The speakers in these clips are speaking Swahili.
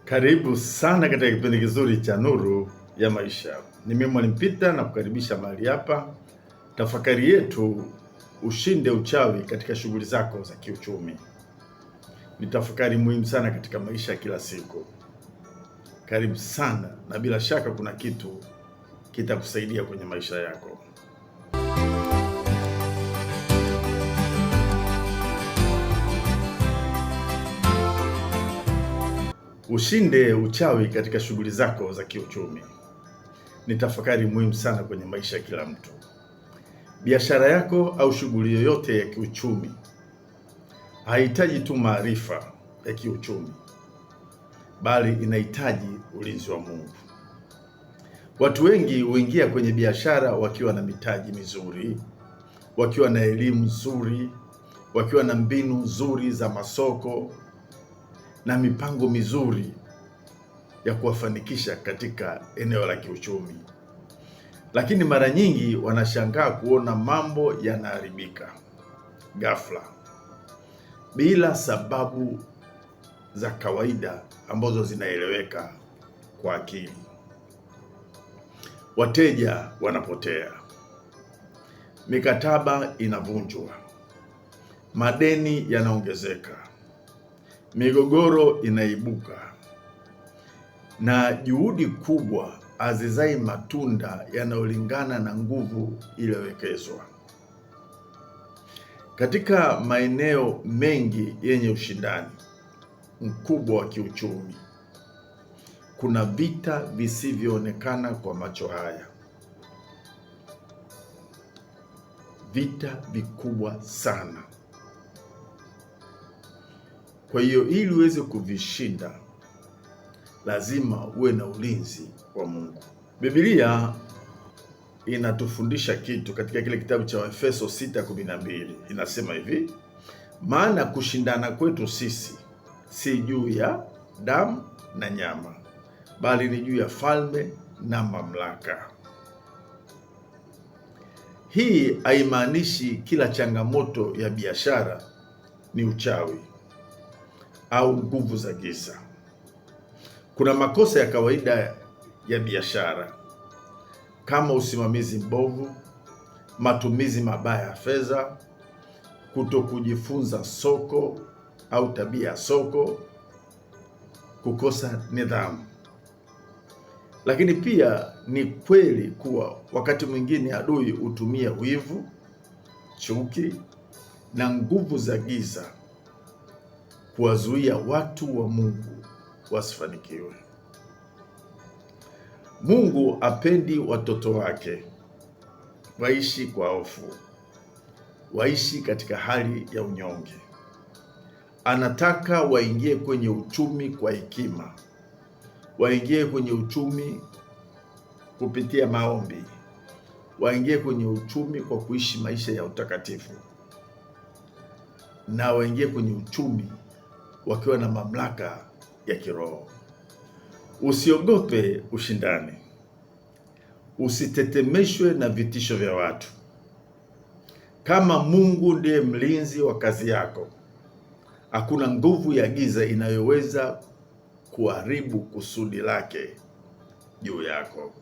Karibu sana katika kipindi kizuri cha Nuru ya Maisha. Ni mimi Mwalimu Peter na kukaribisha mahali hapa. Tafakari yetu, ushinde uchawi katika shughuli zako za kiuchumi. Ni tafakari muhimu sana katika maisha ya kila siku. Karibu sana, na bila shaka kuna kitu kitakusaidia kwenye maisha yako. Ushinde uchawi katika shughuli zako za kiuchumi. Ni tafakari muhimu sana kwenye maisha ya kila mtu. Biashara yako au shughuli yoyote ya kiuchumi haihitaji tu maarifa ya kiuchumi, bali inahitaji ulinzi wa Mungu. Watu wengi huingia kwenye biashara wakiwa na mitaji mizuri, wakiwa na elimu nzuri, wakiwa na mbinu nzuri za masoko na mipango mizuri ya kuwafanikisha katika eneo la kiuchumi. Lakini mara nyingi wanashangaa kuona mambo yanaharibika ghafla bila sababu za kawaida ambazo zinaeleweka kwa akili. Wateja wanapotea, mikataba inavunjwa, madeni yanaongezeka, migogoro inaibuka, na juhudi kubwa hazizai matunda yanayolingana na nguvu iliyowekezwa. Katika maeneo mengi yenye ushindani mkubwa wa kiuchumi, kuna vita visivyoonekana kwa macho haya, vita vikubwa sana. Kwa hiyo ili uweze kuvishinda, lazima uwe na ulinzi wa Mungu. Biblia inatufundisha kitu katika kile kitabu cha Efeso 6:12. Inasema hivi: maana kushindana kwetu sisi si juu ya damu na nyama, bali ni juu ya falme na mamlaka. Hii haimaanishi kila changamoto ya biashara ni uchawi au nguvu za giza. Kuna makosa ya kawaida ya biashara kama usimamizi mbovu, matumizi mabaya ya fedha, kutokujifunza soko au tabia ya soko, kukosa nidhamu. Lakini pia ni kweli kuwa wakati mwingine adui hutumia wivu, chuki na nguvu za giza kuwazuia watu wa Mungu wasifanikiwe. Mungu hapendi watoto wake waishi kwa hofu, waishi katika hali ya unyonge. Anataka waingie kwenye uchumi kwa hekima, waingie kwenye uchumi kupitia maombi, waingie kwenye uchumi kwa kuishi maisha ya utakatifu, na waingie kwenye uchumi wakiwa na mamlaka ya kiroho. Usiogope ushindani, usitetemeshwe na vitisho vya watu. Kama Mungu ndiye mlinzi wa kazi yako, hakuna nguvu ya giza inayoweza kuharibu kusudi lake juu yako.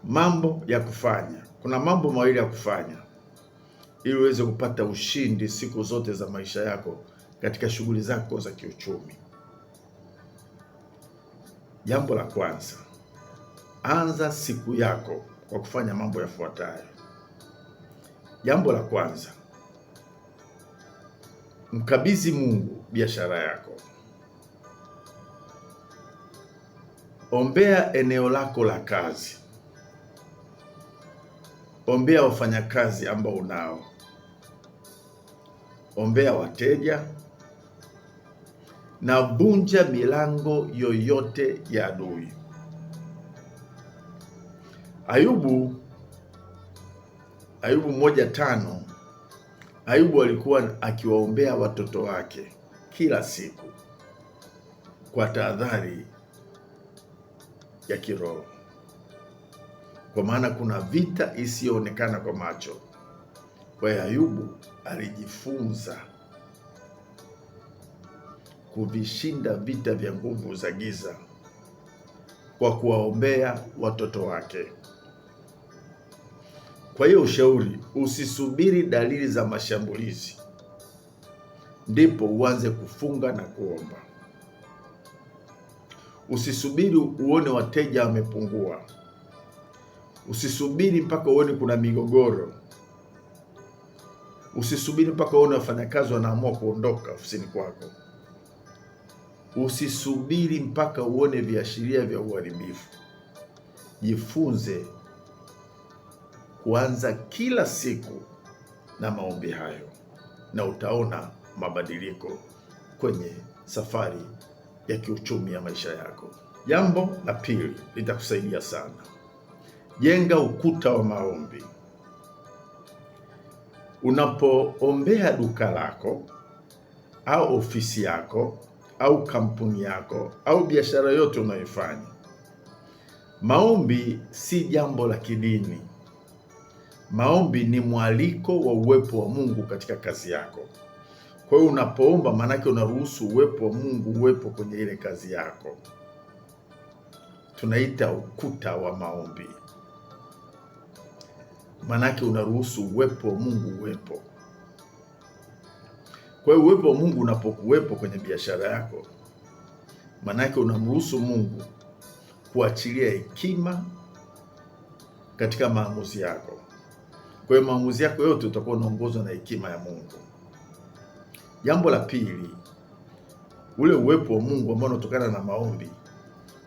Mambo ya kufanya. Kuna mambo mawili ya kufanya ili uweze kupata ushindi siku zote za maisha yako katika shughuli zako za kiuchumi. Jambo la kwanza, anza siku yako kwa kufanya mambo yafuatayo. Jambo la kwanza, mkabidhi Mungu biashara yako. Ombea eneo lako la kazi. Ombea wafanyakazi ambao unao. Ombea wateja, na vunja milango yoyote ya adui. Ayubu 1:5, Ayubu alikuwa akiwaombea watoto wake kila siku kwa tahadhari ya kiroho, kwa maana kuna vita isiyoonekana kwa macho. Kwa hiyo Ayubu alijifunza kuvishinda vita vya nguvu za giza kwa kuwaombea watoto wake. Kwa hiyo ushauri, usisubiri dalili za mashambulizi ndipo uanze kufunga na kuomba. Usisubiri uone wateja wamepungua. Usisubiri mpaka uone kuna migogoro. Usisubiri mpaka uone wafanyakazi wanaamua kuondoka ofisini kwako. Usisubiri mpaka uone viashiria vya uharibifu. Jifunze kuanza kila siku na maombi hayo, na utaona mabadiliko kwenye safari ya kiuchumi ya maisha yako. Jambo la pili litakusaidia sana. Jenga ukuta wa maombi. Unapoombea duka lako au ofisi yako au kampuni yako au biashara yote unayoifanya, maombi si jambo la kidini. Maombi ni mwaliko wa uwepo wa Mungu katika kazi yako. Kwa hiyo unapoomba, maanake unaruhusu uwepo wa Mungu uwepo kwenye ile kazi yako. Tunaita ukuta wa maombi. Maanake unaruhusu uwepo wa Mungu uwepo. Kwa hiyo uwepo wa Mungu unapokuwepo kwenye biashara yako, maanake unamruhusu Mungu kuachilia hekima katika maamuzi yako. Kwa hiyo maamuzi yako yote utakuwa unaongozwa na hekima ya Mungu. Jambo la pili, ule uwepo wa Mungu ambao unatokana na maombi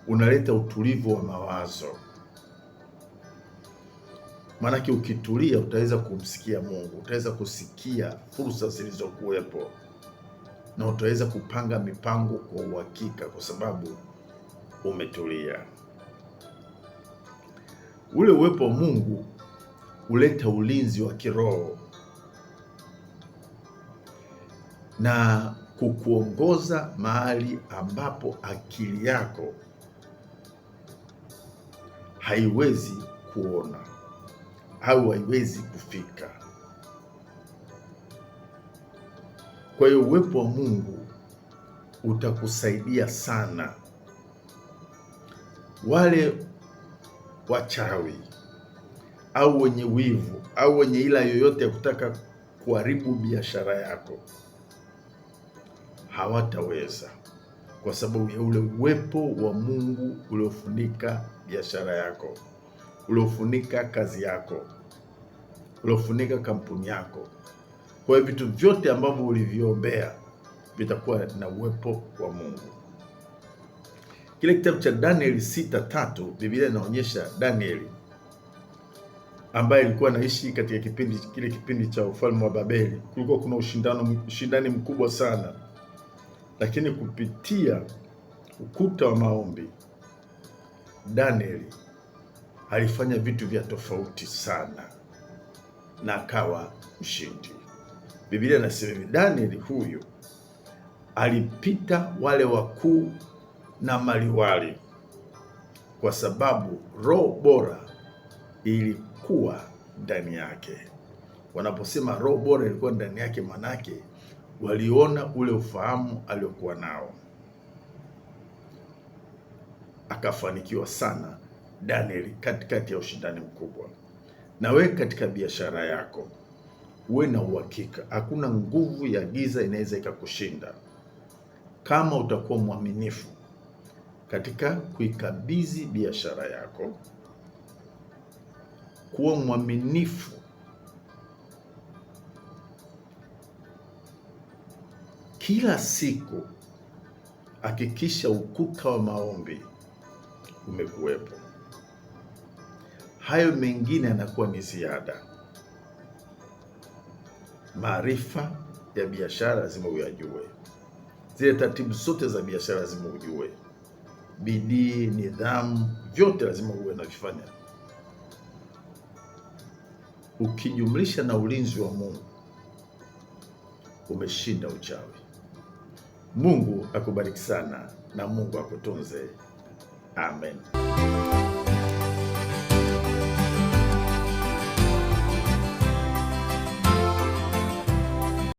unaleta utulivu wa mawazo. Maanake ukitulia utaweza kumsikia Mungu, utaweza kusikia fursa zilizokuwepo, na utaweza kupanga mipango kwa uhakika kwa sababu umetulia. Ule uwepo wa Mungu huleta ulinzi wa kiroho na kukuongoza mahali ambapo akili yako haiwezi kuona au haiwezi kufika. Kwa hiyo uwepo wa Mungu utakusaidia sana. Wale wachawi au wenye wivu au wenye ila yoyote ya kutaka kuharibu biashara yako hawataweza, kwa sababu ya ule uwepo wa Mungu uliofunika biashara yako, uliofunika kazi yako, uliofunika kampuni yako. Kwa hiyo vitu vyote ambavyo ulivyoombea vitakuwa na uwepo wa Mungu. Kile kitabu cha Danieli 6:3, Biblia inaonyesha Danieli ambaye alikuwa anaishi katika kipindi cha ufalme wa Babeli. Kulikuwa kuna ushindani mkubwa sana, lakini kupitia ukuta wa maombi Danieli alifanya vitu vya tofauti sana na akawa mshindi. Biblia inasema hivi, Danieli huyu alipita wale wakuu na maliwali kwa sababu roho bora ilikuwa ndani yake. Wanaposema roho bora ilikuwa ndani yake, manake waliona ule ufahamu aliokuwa nao. Akafanikiwa sana Danieli katikati ya ushindani mkubwa. Na wewe katika biashara yako uwe na uhakika hakuna nguvu ya giza inaweza ikakushinda kama utakuwa mwaminifu katika kuikabidhi biashara yako. Kuwa mwaminifu kila siku. Hakikisha ukuta wa maombi umekuwepo. Hayo mengine yanakuwa ni ziada. Maarifa ya biashara lazima uyajue. Zile taratibu zote za biashara lazima ujue. Bidii, nidhamu, vyote lazima uwe unavifanya. Ukijumlisha na ulinzi wa Mungu, umeshinda uchawi. Mungu akubariki sana na Mungu akutunze. Amen.